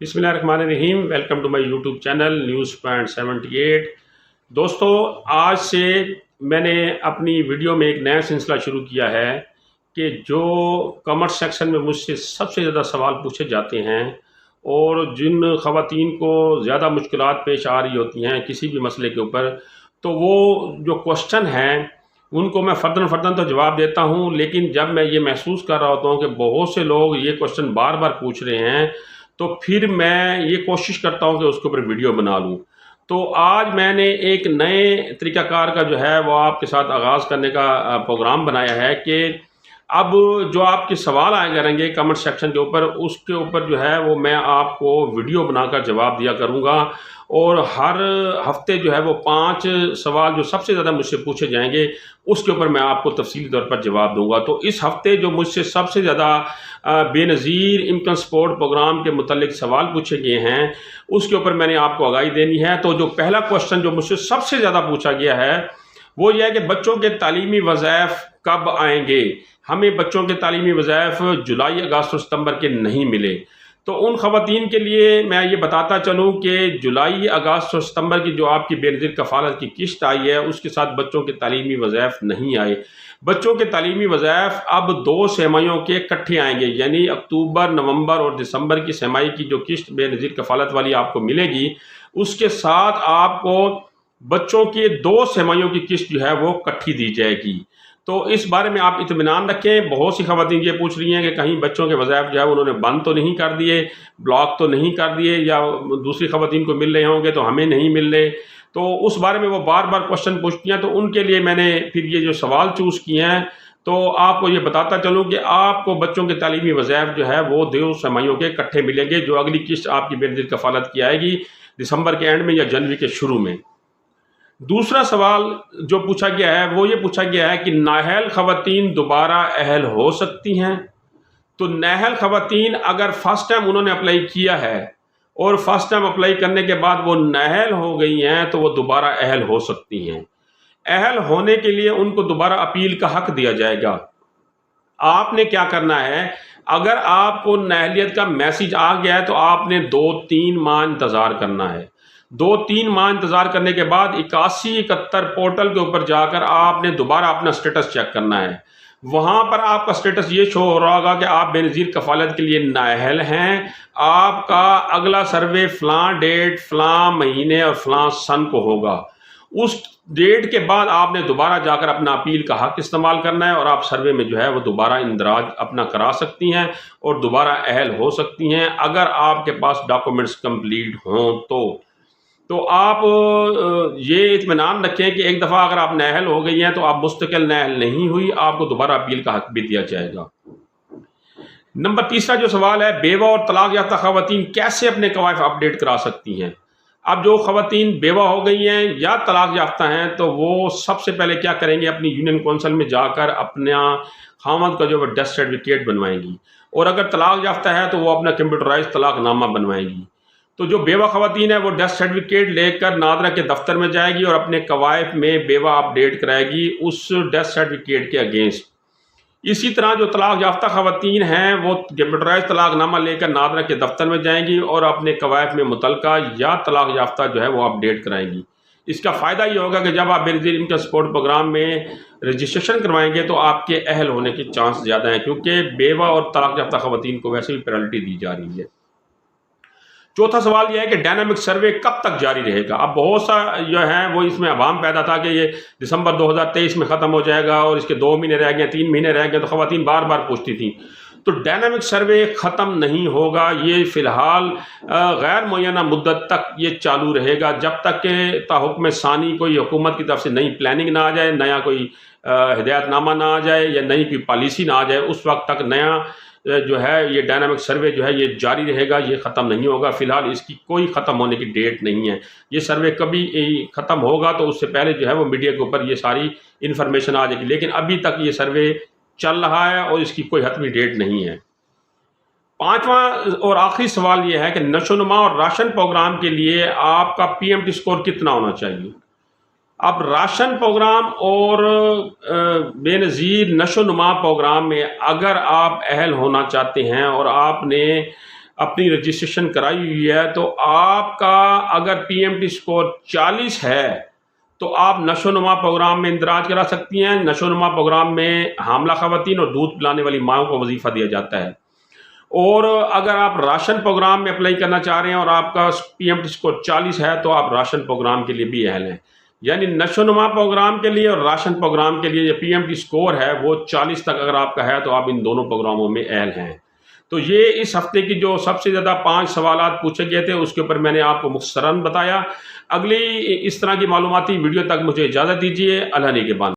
بسم اللہ الرحمن الرحیم، welcome to my YouTube channel news point 78۔ دوستو، آج سے میں نے اپنی ویڈیو میں ایک نیا سلسلہ شروع کیا ہے کہ جو کمنٹ سیکشن میں مجھ سے سب سے زیادہ سوال پوچھے جاتے ہیں اور جن خواتین کو زیادہ مشکلات پیش آ رہی ہوتی ہیں کسی بھی مسئلے کے اوپر، تو وہ جو کوشچن ہیں ان کو میں فرداً تو جواب دیتا ہوں، لیکن جب میں یہ محسوس کر رہا ہوتا ہوں کہ بہت سے لوگ یہ کوشچن بار بار پوچھ رہے ہیں تو پھر میں یہ کوشش کرتا ہوں کہ اس کے اوپر ویڈیو بنا لوں۔ تو آج میں نے ایک نئے طریقہ کار کا جو ہے وہ آپ کے ساتھ آغاز کرنے کا پروگرام بنایا ہے کہ اب جو آپ کے سوال آئے کریں گے کمنٹ سیکشن کے اوپر، اس کے اوپر جو ہے وہ میں آپ کو ویڈیو بنا کر جواب دیا کروں گا، اور ہر ہفتے جو ہے وہ 5 سوال جو سب سے زیادہ مجھ سے پوچھے جائیں گے اس کے اوپر میں آپ کو تفصیلی طور پر جواب دوں گا۔ تو اس ہفتے جو مجھ سے سب سے زیادہ بے نظیر انکم سپورٹ پروگرام کے متعلق سوال پوچھے گئے ہیں اس کے اوپر میں نے آپ کو آگاہی دینی ہے۔ تو جو پہلا کوشچن جو مجھ سے سب سے زیادہ پوچھا گیا ہے وہ یہ ہے کہ بچوں کے تعلیمی وظائف کب آئیں گے؟ ہمیں بچوں کے تعلیمی وظائف جولائی، اگست اور ستمبر کے نہیں ملے۔ تو ان خواتین کے لیے میں یہ بتاتا چلوں کہ جولائی، اگست اور ستمبر کی جو آپ کی بے نظیر کفالت کی قسط آئی ہے اس کے ساتھ بچوں کے تعلیمی وظائف نہیں آئے۔ بچوں کے تعلیمی وظائف اب 2 سرمایوں کے اکٹھے آئیں گے، یعنی اکتوبر، نومبر اور دسمبر کی سرمائی کی جو قسط بے نظیر کفالت والی آپ کو ملے گی، اس کے ساتھ آپ کو بچوں کے 2 سرمایوں کی قسط جو ہے وہ اکٹھی دی جائے گی۔ تو اس بارے میں آپ اطمینان رکھیں۔ بہت سی خواتین یہ پوچھ رہی ہیں کہ کہیں بچوں کے وظائف جو ہے انہوں نے بند تو نہیں کر دیے، بلاک تو نہیں کر دیے، یا دوسری خواتین کو مل رہے ہوں گے تو ہمیں نہیں مل رہے۔ تو اس بارے میں وہ بار بار کوشچن پوچھتی ہیں، تو ان کے لیے میں نے پھر یہ جو سوال چوز کیے ہیں تو آپ کو یہ بتاتا چلوں کہ آپ کو بچوں کے تعلیمی وظائف جو ہے وہ 2 سرمایوں کے اکٹھے ملیں گے، جو اگلی قسط آپ کی بے نظیر کفالت کی آئے گی دسمبر کے اینڈ میں یا جنوری کے شروع میں۔ دوسرا سوال جو پوچھا گیا ہے وہ یہ پوچھا گیا ہے کہ نااہل خواتین دوبارہ اہل ہو سکتی ہیں؟ تو نااہل خواتین اگر فرسٹ ٹائم انہوں نے اپلائی کیا ہے اور فرسٹ ٹائم اپلائی کرنے کے بعد وہ نااہل ہو گئی ہیں تو وہ دوبارہ اہل ہو سکتی ہیں۔ اہل ہونے کے لیے ان کو دوبارہ اپیل کا حق دیا جائے گا۔ آپ نے کیا کرنا ہے، اگر آپ کو نااہلیت کا میسج آ گیا ہے تو آپ نے 2-3 ماہ انتظار کرنا ہے۔ 2-3 ماہ انتظار کرنے کے بعد 8171 پورٹل کے اوپر جا کر آپ نے دوبارہ اپنا سٹیٹس چیک کرنا ہے۔ وہاں پر آپ کا سٹیٹس یہ شو ہو رہا ہوگا کہ آپ بے نظیر کفالت کے لیے نااہل ہیں، آپ کا اگلا سروے فلاں ڈیٹ، فلاں مہینے اور فلاں سن کو ہوگا۔ اس ڈیٹ کے بعد آپ نے دوبارہ جا کر اپنا اپیل کا حق استعمال کرنا ہے اور آپ سروے میں جو ہے وہ دوبارہ اندراج اپنا کرا سکتی ہیں اور دوبارہ اہل ہو سکتی ہیں اگر آپ کے پاس ڈاکومنٹس کمپلیٹ ہوں تو آپ یہ اطمینان رکھیں کہ ایک دفعہ اگر آپ نااہل ہو گئی ہیں تو آپ مستقل نااہل نہیں ہوئی، آپ کو دوبارہ اپیل کا حق بھی دیا جائے گا۔ نمبر تیسرا جو سوال ہے، بیوہ اور طلاق یافتہ خواتین کیسے اپنے قوائف اپڈیٹ کرا سکتی ہیں؟ اب جو خواتین بیوہ ہو گئی ہیں یا طلاق یافتہ ہیں تو وہ سب سے پہلے کیا کریں گے، اپنی یونین کونسل میں جا کر اپنا خاوند کا جو وہ ڈیتھ سرٹیفکیٹ بنوائیں گی، اور اگر طلاق یافتہ ہے تو وہ اپنا کمپیوٹرائز طلاق نامہ بنوائیں گی۔ تو جو بیوہ خواتین ہے وہ ڈیتھ سرٹیفکیٹ لے کر نادرہ کے دفتر میں جائے گی اور اپنے قوائف میں بیوہ اپڈیٹ کرائے گی اس ڈیتھ سرٹیفکیٹ کے اگینسٹ۔ اسی طرح جو طلاق یافتہ خواتین ہیں وہ کمپیوٹرائز طلاق نامہ لے کر نادرہ کے دفتر میں جائیں گی اور اپنے قوائف میں متعلقہ یا طلاق یافتہ جو ہے وہ اپڈیٹ کرائیں گی۔ اس کا فائدہ یہ ہوگا کہ جب آپ بے نظیر انکم سپورٹ پروگرام میں رجسٹریشن کروائیں گے تو آپ کے اہل ہونے کے چانس زیادہ ہیں، کیونکہ بیوہ اور طلاق یافتہ خواتین کو ویسے بھی پرائرٹی دی جا رہی ہے۔ چوتھا سوال یہ ہے کہ ڈائنامک سروے کب تک جاری رہے گا؟ اب بہت سا جو ہے وہ اس میں عوام پیدا تھا کہ یہ دسمبر 2023 میں ختم ہو جائے گا اور اس کے 2 مہینے رہ گئے، 3 مہینے رہ گئے، تو خواتین بار بار پوچھتی تھیں۔ تو ڈائنامک سروے ختم نہیں ہوگا، یہ فی الحال غیر معینہ مدت تک یہ چالو رہے گا جب تک کہ تاحکم ثانی کوئی حکومت کی طرف سے نئی پلاننگ نہ آ جائے، نیا کوئی ہدایت نامہ نہ آ جائے یا نئی کوئی پالیسی نہ آ جائے، اس وقت تک نیا جو ہے یہ ڈائنامک سروے جو ہے یہ جاری رہے گا، یہ ختم نہیں ہوگا۔ فی الحال اس کی کوئی ختم ہونے کی ڈیٹ نہیں ہے۔ یہ سروے کبھی ختم ہوگا تو اس سے پہلے جو ہے وہ میڈیا کے اوپر یہ ساری انفارمیشن آ جائے گی، لیکن ابھی تک یہ سروے چل رہا ہے اور اس کی کوئی حتمی ڈیٹ نہیں ہے۔ 5واں اور آخری سوال یہ ہے کہ نشو و نما اور راشن پروگرام کے لیے آپ کا پی ایم ٹی اسکور کتنا ہونا چاہیے؟ اب راشن پروگرام اور بے نظیر نشو و نما پروگرام میں اگر آپ اہل ہونا چاہتے ہیں اور آپ نے اپنی رجسٹریشن کرائی ہوئی ہے تو آپ کا اگر پی ایم ٹی اسکور 40 ہے تو آپ نشو و نما پروگرام میں اندراج کرا سکتی ہیں۔ نشو و نما پروگرام میں حاملہ خواتین اور دودھ پلانے والی ماؤں کو وظیفہ دیا جاتا ہے۔ اور اگر آپ راشن پروگرام میں اپلائی کرنا چاہ رہے ہیں اور آپ کا پی ایم ٹی اسکور 40 ہے تو آپ راشن پروگرام کے لیے بھی اہل ہیں۔ یعنی نشو و نما پروگرام کے لیے اور راشن پروگرام کے لیے یہ پی ایم ٹی اسکور ہے وہ 40 تک اگر آپ کا ہے تو آپ ان دونوں پروگراموں میں اہل ہیں۔ تو یہ اس ہفتے کی جو سب سے زیادہ 5 سوالات پوچھے گئے تھے اس کے اوپر میں نے آپ کو مختصراً بتایا۔ اگلی اس طرح کی معلوماتی ویڈیو تک مجھے اجازت دیجیے۔ اللہ نگہبان۔